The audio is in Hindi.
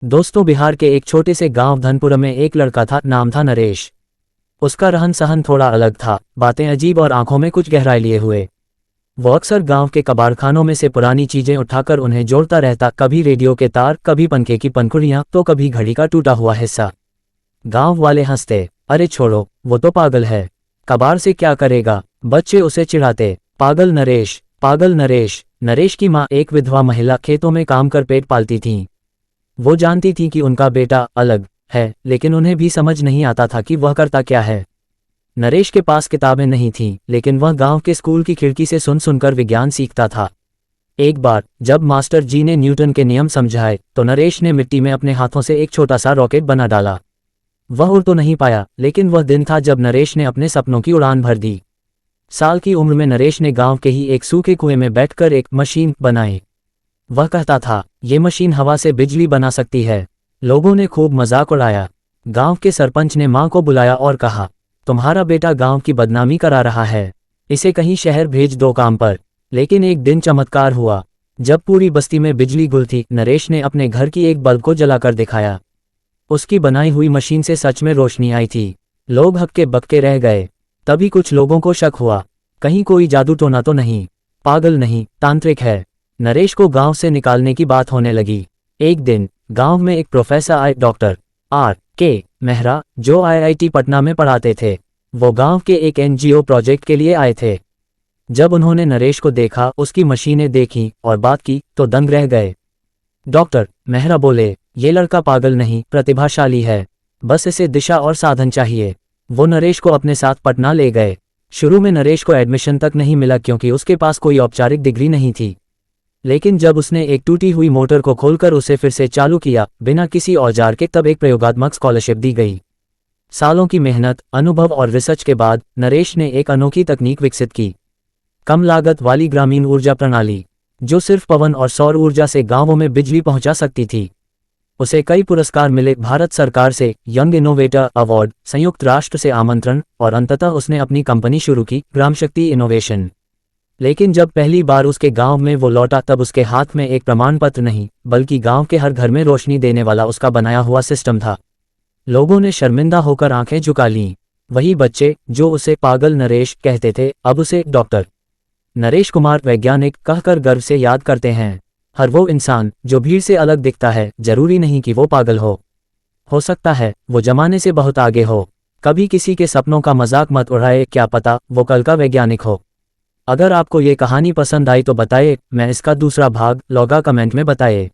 दोस्तों, बिहार के एक छोटे से गांव धनपुर में एक लड़का था, नाम था नरेश। उसका रहन सहन थोड़ा अलग था, बातें अजीब और आंखों में कुछ गहराई लिए हुए। वो अक्सर गांव के कबाड़खानों में से पुरानी चीजें उठाकर उन्हें जोड़ता रहता, कभी रेडियो के तार, कभी पंखे की पंखुड़ियां, तो कभी घड़ी का टूटा हुआ हिस्सा। गांव वाले हंसते, अरे छोड़ो, वो तो पागल है, कबाड़ से क्या करेगा। बच्चे उसे चिढ़ाते, पागल नरेश, पागल नरेश। नरेश की माँ एक विधवा महिला खेतों में काम कर पेट पालती थीं। वो जानती थी कि उनका बेटा अलग है, लेकिन उन्हें भी समझ नहीं आता था कि वह करता क्या है। नरेश के पास किताबें नहीं थीं, लेकिन वह गांव के स्कूल की खिड़की से सुन सुनकर विज्ञान सीखता था। एक बार जब मास्टर जी ने न्यूटन के नियम समझाए, तो नरेश ने मिट्टी में अपने हाथों से एक छोटा सा रॉकेट बना डाला। वह उड़ तो नहीं पाया, लेकिन वह दिन था जब नरेश ने अपने सपनों की उड़ान भर दी। साल की उम्र में नरेश ने गांव के ही एक सूखे कुएं में बैठकर एक मशीन बनाई। वह कहता था, ये मशीन हवा से बिजली बना सकती है। लोगों ने खूब मजाक उड़ाया। गांव के सरपंच ने मां को बुलाया और कहा, तुम्हारा बेटा गांव की बदनामी करा रहा है, इसे कहीं शहर भेज दो काम पर। लेकिन एक दिन चमत्कार हुआ। जब पूरी बस्ती में बिजली गुल थी, नरेश ने अपने घर की एक बल्ब को जलाकर दिखाया। उसकी बनाई हुई मशीन से सच में रोशनी आई थी। लोग हक्के बक्के रह गए। तभी कुछ लोगों को शक हुआ, कहीं कोई जादू टोना तो नहीं, पागल नहीं, तांत्रिक है। नरेश को गांव से निकालने की बात होने लगी। एक दिन गांव में एक प्रोफेसर आए, डॉक्टर R.K. मेहरा, जो IIT पटना में पढ़ाते थे। वो गांव के एक NGO प्रोजेक्ट के लिए आए थे। जब उन्होंने नरेश को देखा, उसकी मशीनें देखी और बात की, तो दंग रह गए। डॉक्टर मेहरा बोले, ये लड़का पागल नहीं, प्रतिभाशाली है, बस इसे दिशा और साधन चाहिए। वो नरेश को अपने साथ पटना ले गए। शुरू में नरेश को एडमिशन तक नहीं मिला, क्योंकि उसके पास कोई औपचारिक डिग्री नहीं थी। लेकिन जब उसने एक टूटी हुई मोटर को खोलकर उसे फिर से चालू किया, बिना किसी औजार के, तब एक प्रयोगात्मक स्कॉलरशिप दी गई। सालों की मेहनत, अनुभव और रिसर्च के बाद नरेश ने एक अनोखी तकनीक विकसित की, कम लागत वाली ग्रामीण ऊर्जा प्रणाली, जो सिर्फ पवन और सौर ऊर्जा से गांवों में बिजली पहुंचा सकती थी। उसे कई पुरस्कार मिले, भारत सरकार से यंग इनोवेटर अवार्ड, संयुक्त राष्ट्र से आमंत्रण, और अंततः उसने अपनी कंपनी शुरू की, ग्राम शक्ति इनोवेशन। लेकिन जब पहली बार उसके गांव में वो लौटा, तब उसके हाथ में एक प्रमाण पत्र नहीं, बल्कि गांव के हर घर में रोशनी देने वाला उसका बनाया हुआ सिस्टम था। लोगों ने शर्मिंदा होकर आंखें झुका लीं। वही बच्चे जो उसे पागल नरेश कहते थे, अब उसे डॉक्टर नरेश कुमार वैज्ञानिक कहकर गर्व से याद करते हैं। हर वो इंसान जो भीड़ से अलग दिखता है, जरूरी नहीं कि वो पागल हो सकता है वो जमाने से बहुत आगे हो। कभी किसी के सपनों का मजाक मत उड़ाए, क्या पता वो कल का वैज्ञानिक हो। अगर आपको ये कहानी पसंद आई तो बताइए, मैं इसका दूसरा भाग लॉगा कमेंट में बताइए।